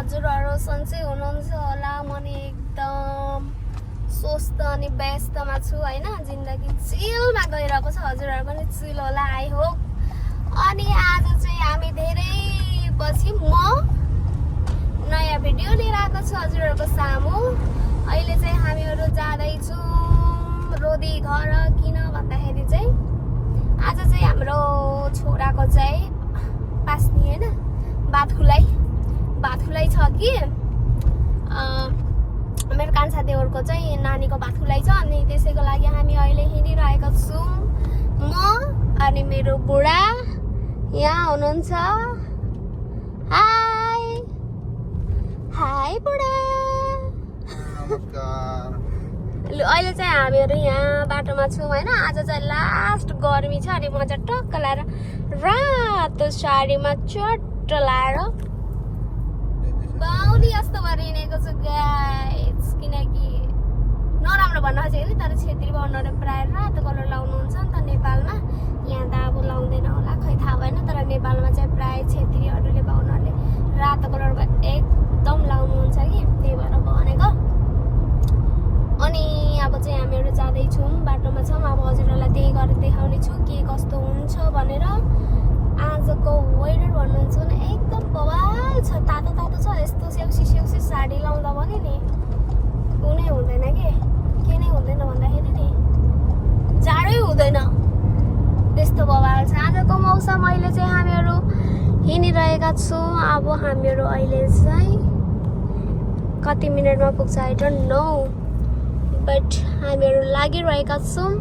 हजुरहरू सन्चै हुनुहुन्छ होला। म नि एकदम स्वस्थ अनि व्यस्तमा छु होइन। जिन्दगी चिलमा गइरहेको छ, हजुरहरू पनि चिल होला आई होप। अनि आज चाहिँ हामी धेरै पछि म नयाँ भिडियो लिएर आएको छु हजुरहरूको सामु। अहिले चाहिँ हामीहरू जाँदैछौँ रोदी घर। किन भन्दाखेरि चाहिँ आज चाहिँ हाम्रो छोराको चाहिँ पास्नी होइन भात खुलाइ छ कि मेरो कान्छा देवरको चाहिँ नानीको भात खुलाइ छ। अनि त्यसैको लागि हामी अहिले हिँडिरहेको छौँ। म अनि मेरो बुढा यहाँ हुनुहुन्छ। हाई हाई बुढा। अहिले चाहिँ हामीहरू यहाँ बाटोमा छौँ होइन। आज चाहिँ लास्ट गर्मी छ। अनि म चाहिँ टक्क लाएर रातो साडीमा चट्ट लाएर बाहुली जस्तो भएर हिँडेको छु गाइस। किनकि नराम्रो भन्न खोजेको नि, तर छेत्री बाहुनहरूले प्राय रातो कलर लाउनुहुन्छ नि त नेपालमा। यहाँ त अब लाउँदैन होला खै थाहा भएन, तर नेपालमा चाहिँ प्राय छेत्रीहरूले बाहुनहरूले रातो कलरको एकदम लाउनुहुन्छ कि, त्यही भएर भनेको। अनि अब चाहिँ हामीहरू जाँदैछौँ, बाटोमा छौँ। अब हजुरहरूलाई त्यही गरेर देखाउने छु के कस्तो हुन्छ भनेर। आजको वेदर भन्नुहुन्छ भने एकदम बवाल छ, तातो तातो छ। यस्तो सेउसी साडी लाउँदा भने नि कुनै हुँदैन के नै हुँदैन भन्दाखेरि नि जाडै हुँदैन, त्यस्तो बवाल छ आजको मौसम। अहिले चाहिँ हामीहरू हिँडिरहेका छौँ। अब हामीहरू अहिले चाहिँ कति मिनटमा पुग्छ आई डोन्ट नो, बट हामीहरू लागिरहेका छौँ।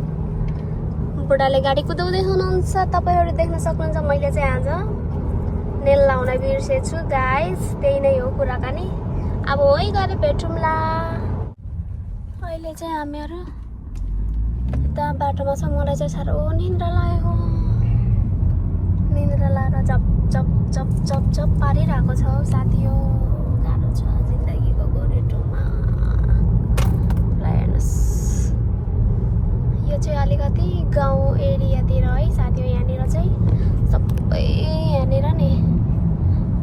बुढाले गाडी कुदाउँदै हुनुहुन्छ, तपाईँहरू देख्न सक्नुहुन्छ। मैले चाहिँ आज नेल लाउन बिर्सेछु गाइस, त्यही नै हो कुराकानी। अब है गएर भेटौँला। अहिले चाहिँ हामीहरू यता बाटोमा छ। मलाई चाहिँ साह्रो निन्द्रा लागेको, निन्द्रा लाएर जप जप जप जप जप पारिरहेको छ साथी हो। गाह्रो छ जिन्दगीको गोरेटोमा। यो चाहिँ अलिकति गाउँ एरियातिर है साथी हो। यहाँनिर चाहिँ सबै यहाँनिर नि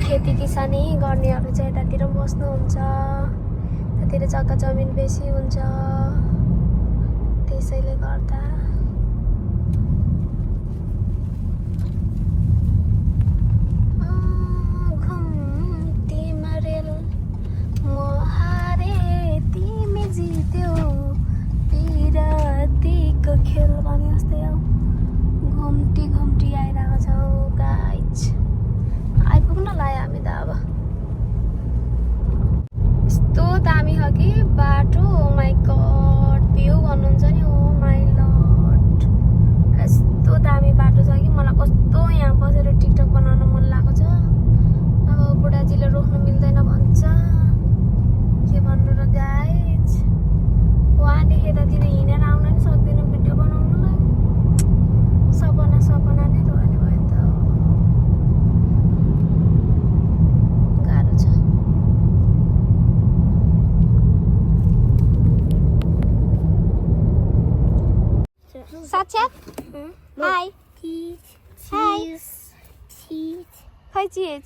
खेती किसानी गर्नेहरू चाहिँ यतातिर बस्नुहुन्छ। यतातिर जग्गा जमिन बेसी हुन्छ, त्यसैले गर्दा घुम्तीमा रेल म हारे तिमी जित्यौ पिरातीको खेल भने जस्तै हो। घुम्टी आइरहेको छ गाइज। आइपुग्न लाग्यो हामी त। अब यस्तो दामी छ कि बाटो, ओ माई गड। भ्यू भन्नुहुन्छ नि, ओ माई लर्ड। यस्तो दामी बाटो छ कि मलाई कस्तो यहाँ बसेर टिकटक बनाउन मन लागेको छ। अब बुढाजीले रोक्नु मिल्दैन भन्छ, के भन्नु र गाइज। वहाँदेखि यतातिर हिँडेर आउन नि सक्दैन भिडियो बनाउनुलाई। सपना नै रोने भयो नि त। गाह्रो छ। साक्षात हाई हाई। खै चिज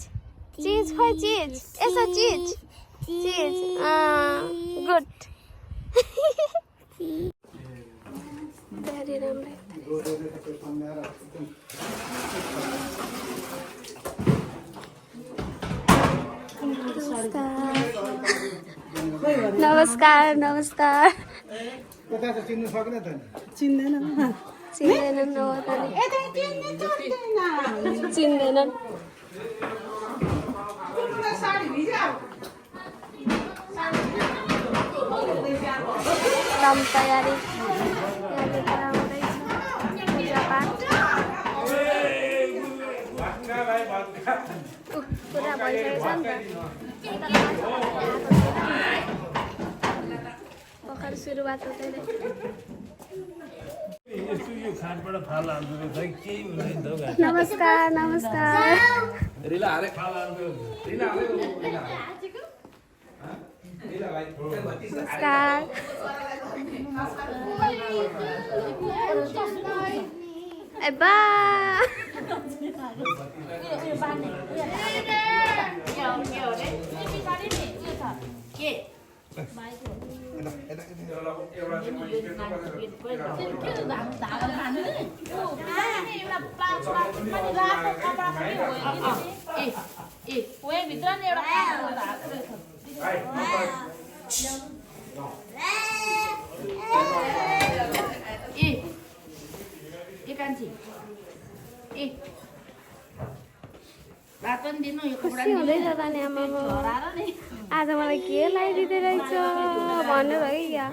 खै चिज, यसो चिज गुड। धेरै राम्रो। नमस्कार नमस्कार। चिन्दैनन्। काम तयारी पुरा भइसकेको छ नि त। भर्खर सुरुवात हुँदैन। नमस्कार नमस्कार। नमस्कार। एबा खुसी हुँदैछ त नि आमामा आज मलाई के लगाइदिँदै रहेछ भनेर है या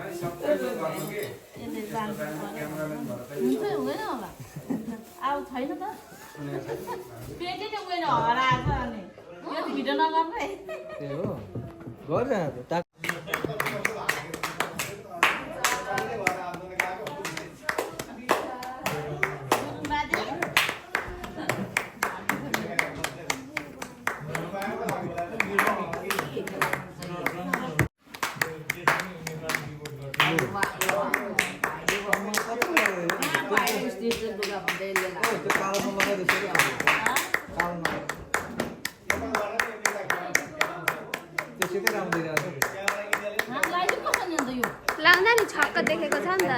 लाउँदा नि छक्क देखेको छ नि त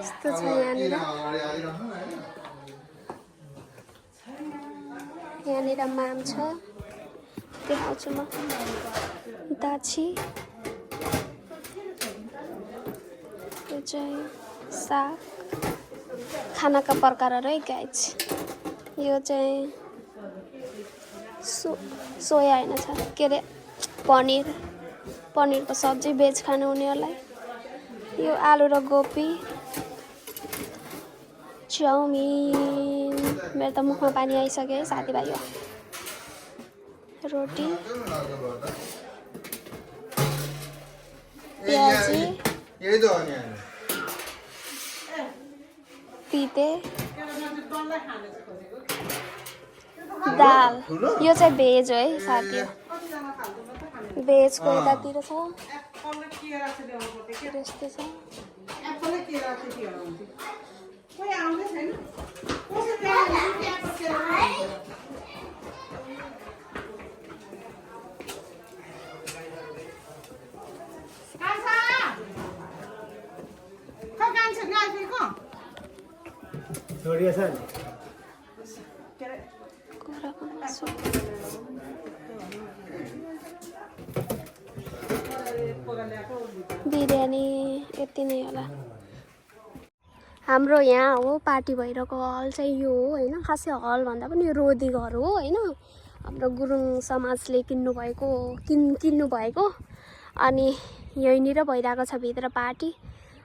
यस्तो छ यहाँनिर माम छ देखाउँछु म दाछी यो चाहिँ साग खानाका प्रकारहरू है गाइज यो चाहिँ सोया होइन छ के अरे पनिरको सब्जी भेज खानु हुनेहरूलाई यो आलु र गोपी चाउमिन मेरो त मुखमा पानी आइसक्यो है साथीभाइ हो रोटी प्याजी तिते दाल यो चाहिँ भेज हो है साथी भेजको यतातिर छ यस्तो छ बिरयानी यति नै होला हाम्रो यहाँ हो पार्टी भइरहेको हल चाहिँ यो हो होइन खासै हल भन्दा पनि यो रोदी घर हो होइन हाम्रो गुरुङ समाजले किन्नु भएको अनि यहीँनिर भइरहेको छ भित्र पार्टी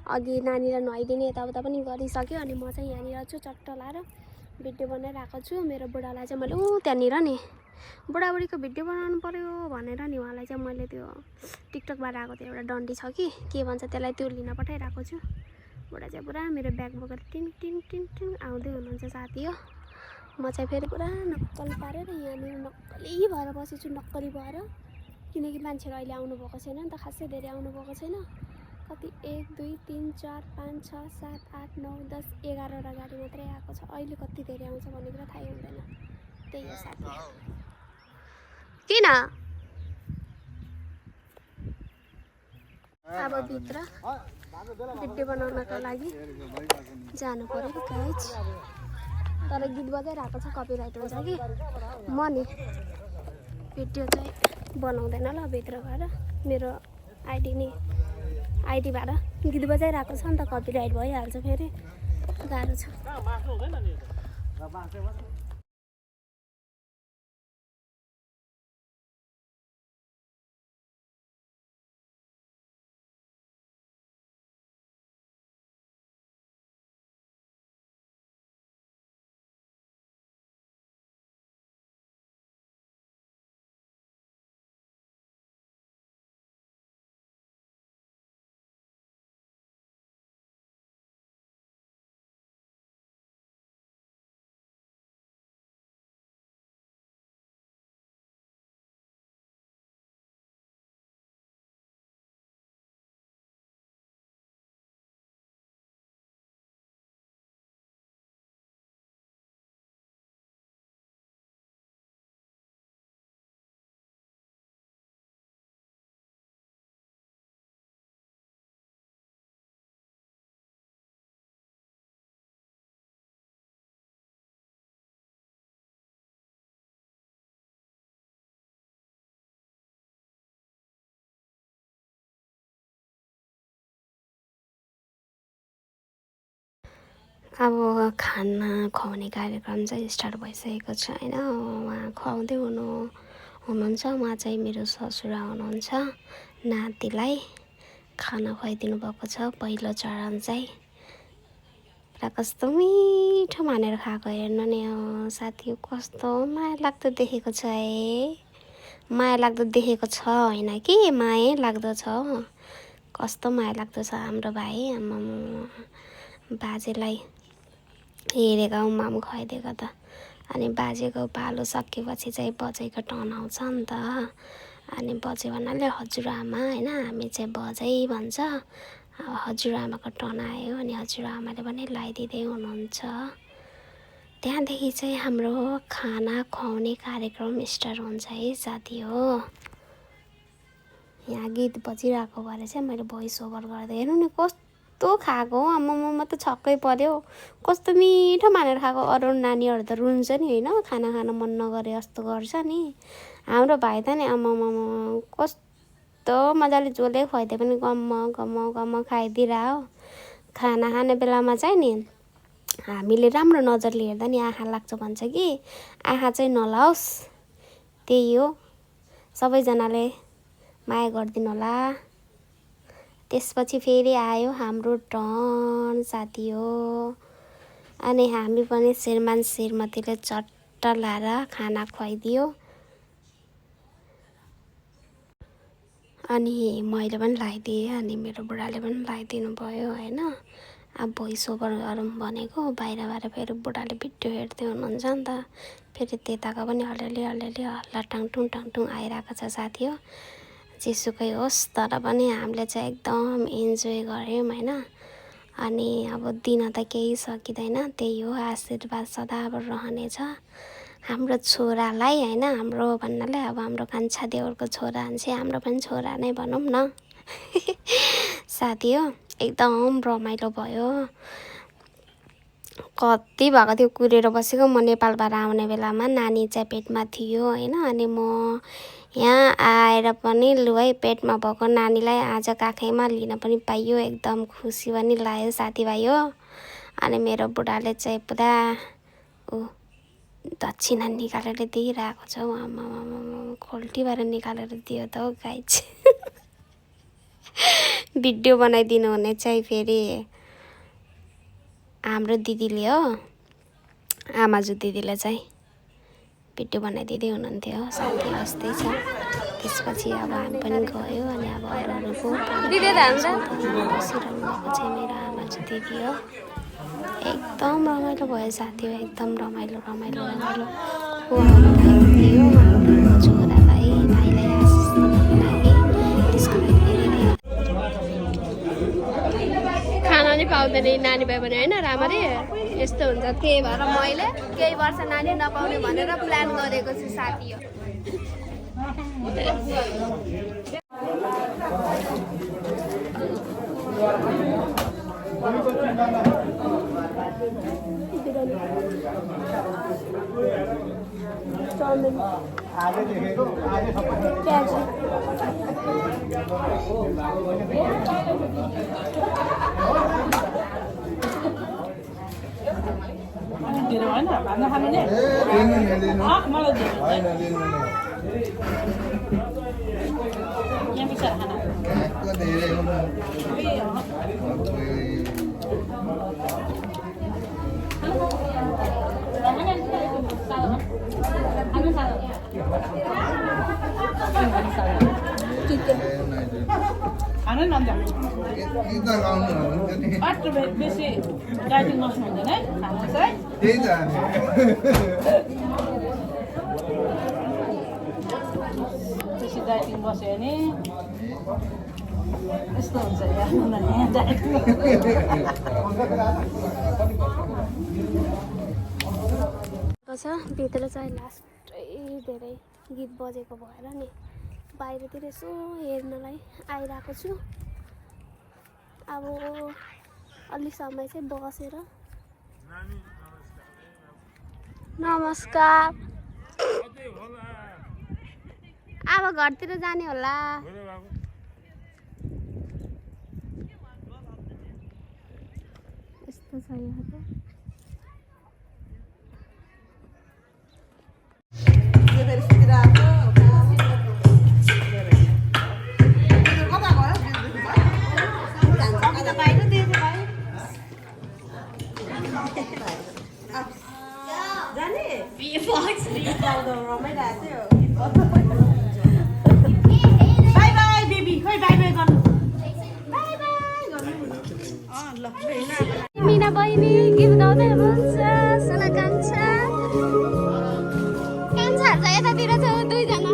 अघि नानीलाई नुहाइदिने यताउता पनि गरिसक्यो अनि म चाहिँ यहाँनिर छु चट्ट लाएर भिडियो बनाइरहेको छु मेरो बुढालाई चाहिँ मैले त्यहाँनिर नि बुढाबुढीको भिडियो बनाउनु पर्यो भनेर नि उहाँलाई चाहिँ मैले त्यो टिकटकबाट आएको त्यो एउटा डन्डी छ कि के भन्छ त्यसलाई त्यो लिन पठाइरहेको छु बुढा चाहिँ पुरा मेरो ब्याग बोकेर टिङ टिङ टिङ टिङ आउँदै हुनुहुन्छ साथी हो म चाहिँ फेरि पुरा नक्कल पारेर यहाँनिर नक्कली भएर बसेछु नक्कली भएर किनकि मान्छेहरू अहिले आउनुभएको छैन नि त खासै धेरै आउनुभएको छैन कति 1 2 3 4 5 6 7 8 9 10 11वटा गाडी मात्रै आएको छ अहिले कति धेरै आउँछ भन्ने कुरा थाहै हुँदैन त्यही हो साथी किन अब भित्र भिडियो बनाउनको लागि जानु पर्यो गाइज तर गीत बजाइरहेको छ कपिराइट हुन्छ कि म नि भिडियो चाहिँ बनाउँदैन ल भित्र गएर मेरो आइडीबाट गीत बजाइरहेको छ नि त कपिराइट भइहाल्छ फेरि गाह्रो छ अब खाना खुवाउने कार्यक्रम चाहिँ स्टार्ट भइसकेको छ होइन। उहाँ खुवाउँदै हुनुहुन्छ। उहाँ चाहिँ मेरो ससुरा हुनुहुन्छ। नातिलाई खाना खुवाइदिनु भएको छ। पहिलो चरण चाहिँ र कस्तो मिठो मानेर खाएको हेर्नु नि साथी, कस्तो माया लाग्दो देखेको छ है। माया लाग्दो देखेको छ होइन कि माया लाग्दो छ। कस्तो माया लाग्दो छ हाम्रो भाइ। आमा बाजेलाई हेरेको उमाम खुवाइदिएको त। अनि बाजेको पालो सकेपछि चाहिँ बजैको टर्न आउँछ नि त। अनि बजे भन्नाले हजुरआमा होइन, हामी चाहिँ बजै भन्छ। हजुरआमाको टर्न आयो अनि हजुरआमाले पनि लगाइदिँदै हुनुहुन्छ। त्यहाँदेखि चाहिँ हाम्रो खाना खुवाउने कार्यक्रम स्टार्ट हुन्छ है साथी हो। यहाँ गीत बजिरहेको भएर चाहिँ मैले भोइस ओभर गर्दै हेर्नु नि कस्तो खाएको हो। आम्मामा त छक्कै पर्यो। कस्तो मिठो मानेर खाएको। अरू नानीहरू त रुन्छ नि होइन, खाना खान मन नगरे जस्तो गर्छ नि। हाम्रो भाइ त नि आम्मामा कस्तो मजाले जसले खुवाइदिए पनि गम्म खाइदिरह। खाना खाने बेलामा चाहिँ नि हामीले राम्रो नजरले हेर्दा नि आँखा लाग्छ भन्छ कि, आँखा चाहिँ नलाओस्, त्यही हो। सबैजनाले माया गरिदिनु होला। त्यसपछि फेरि आयो हाम्रो टर्न साथी हो। अनि हामी पनि श्रीमान श्रीमतीले चट्ट लाएर खाना खुवाइदियो। अनि मैले पनि लगाइदिएँ अनि मेरो बुढाले पनि लगाइदिनु भयो होइन। अब भोइस ओभर गरौँ भनेको बाहिरबाट फेरि बुढाले भिडियो हेर्दै हुनुहुन्छ नि त। फेरि त्यताको पनि अलिअलि हल्ला टाङटुङ आइरहेको छ साथी हो। जेसुकै होस् तर पनि हामीले चाहिँ एकदम इन्जोय गऱ्यौँ होइन। अनि अब दिन त केही सकिँदैन, त्यही हो आशीर्वाद सदाबर रहनेछ हाम्रो छोरालाई होइन। हाम्रो भन्नाले अब हाम्रो कान्छा देवरको छोरा चाहिँ हाम्रो पनि छोरा नै भनौँ न साथी हो। एकदम रमाइलो भयो। कति भएको थियो कुरेर बसेको। म नेपालबाट आउने बेलामा नानी चाहिँ पेटमा थियो होइन। अनि म यहाँ आएर पनि लु है पेटमा भएको नानीलाई आज काखैमा लिन पनि पाइयो। एकदम खुसी पनि लाग्यो साथीभाइ हो। अनि मेरो बुढाले चाहिँ पुरा दक्षिणा निकालेर दिइरहेको छ। आमा खोल्टीबाट निकालेर दियो त हौ गाई चाहिँ भिडियो बनाइदिनु हुने चाहिँ फेरि हाम्रो दिदीले हो। आमाजु दिदीले चाहिँ भिडियो बनाइदिँदै हुनुहुन्थ्यो साथी। यस्तै छ। त्यसपछि अब हामी पनि गयो। अनि अब अरूको बसिरहनु भएको चाहिँ मेरो आमाजु दिदी हो। एकदम रमाइलो भयो साथी हो। एकदम रमाइलो छोरालाई भाइलाई आशिष दिनको लागि। त्यसको लागि खाना नि पाउँदैन नानी भयो भने होइन राम्ररी यस्तो हुन्छ। त्यही भएर मैले केही वर्ष नानी नपाउने भनेर प्लान गरेको छु साथी हो। बेसी डाइटिङ बस्नु हुँदैन है खाना चाहिँ त्यही त बेसी डाइटिङ बस्यो भने यस्तो हुन्छ यहाँ डाइटिङ भित्र चाहिँ लास्टै धेरै गीत बजेको भएर नि बाहिरतिर यसो हेर्नलाई आइरहेको छु। अब अलि समय चाहिँ बसेर नमस्कार अब घरतिर जाने होला। यस्तो कस्तो छ यहाँ त मिना बहिनी गिफ्ट आउँदै हुनुहुन्छ सोना कान्छा कान्छाहरू चाहिँ यतातिर छ दुईजना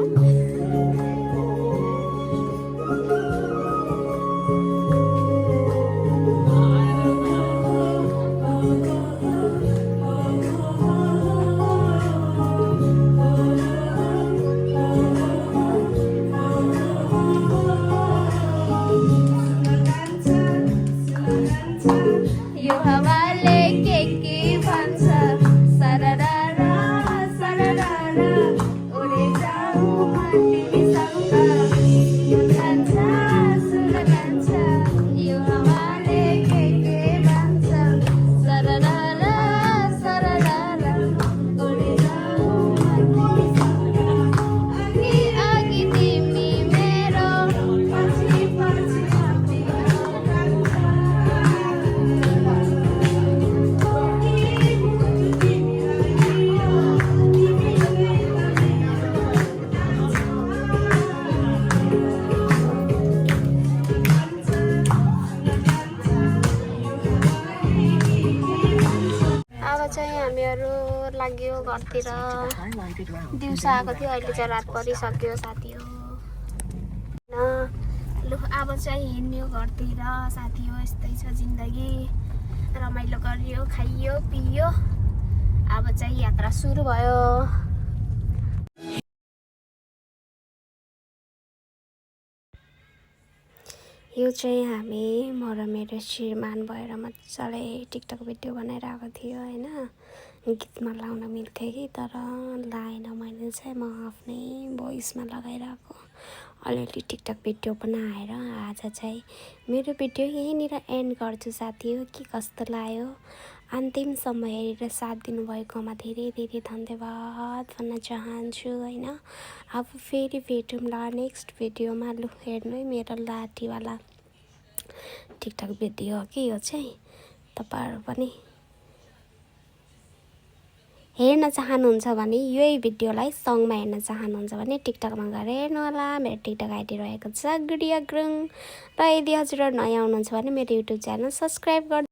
यो हावाले के भन्छ सरररा सरररा उडे जाऊ तिमीसँग यो कान्छा सुन कान्छा यो हावाले के भन्छ सरररा सरररा उडे जाऊ तिमीसँग अघि अघि तिमी मेरो पछि पछि अब चाहिँ हामीहरू लाग्यो घरतिर दिउँसो आएको थियो अहिले चाहिँ रात परिसक्यो साथी हो लु अब चाहिँ हिँड्यो घरतिर साथी हो यस्तै छ जिन्दगी रमाइलो गरियो खाइयो पियो अब चाहिँ यात्रा सुरु भयो यो चाहिँ हामी म र मेरो श्रीमान भएर मजाले टिकटक भिडियो बनाइरहेको थियो होइन गीतमा लाउन मिल्थ्यो कि तर लाएन मैले चाहिँ म आफ्नै भोइसमा लगाइरहेको अलिअलि टिकटक भिडियो बनाएर आज चाहिँ मेरो भिडियो यहीँनिर एन्ड गर्छु साथी हो के कस्तो लाग्यो अन्तिमसम्म हेरेर साथ दिनुभएकोमा धेरै धेरै धन्यवाद भन्न चाहन्छु होइन अब फेरि भेटौँला नेक्स्ट भिडियोमा लु हेर्नु है मेरो लाठीवाला टिकटक भिडियो हो कि यो चाहिँ तपाईँहरू पनि हेर्न चाहनुहुन्छ भने यही भिडियोलाई सङमा हेर्न चाहनुहुन्छ भने टिकटकमा गएर हेर्नु होला मेरो टिकटक आइडी रहेको छ गुडिया गुरुङ र यदि हजुरहरू नयाँ आउनुहुन्छ भने मेरो युट्युब च्यानल सब्सक्राइब गर्नु